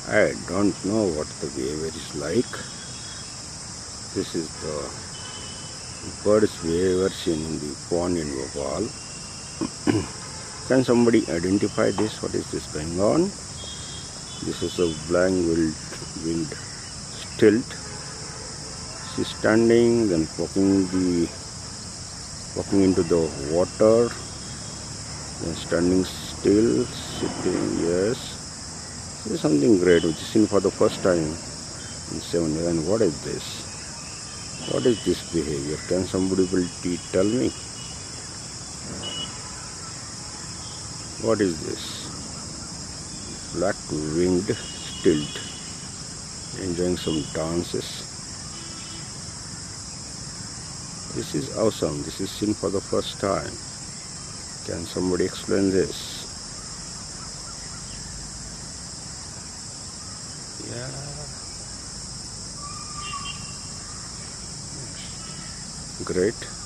I don't know what the behavior is like. This is the bird's behavior seen in the pond in Bhopal. Can somebody identify this? What is this going on? This is a black winged stilt. She's standing, then walking into the water, then standing still, sitting. Yes, this is something great which is seen for the first time in 7 years. And what is this? What is this behavior? Can somebody tell me? What is this? Black winged stilt, enjoying some dances. This is awesome. This is seen for the first time. Can somebody explain this? Yeah. Great.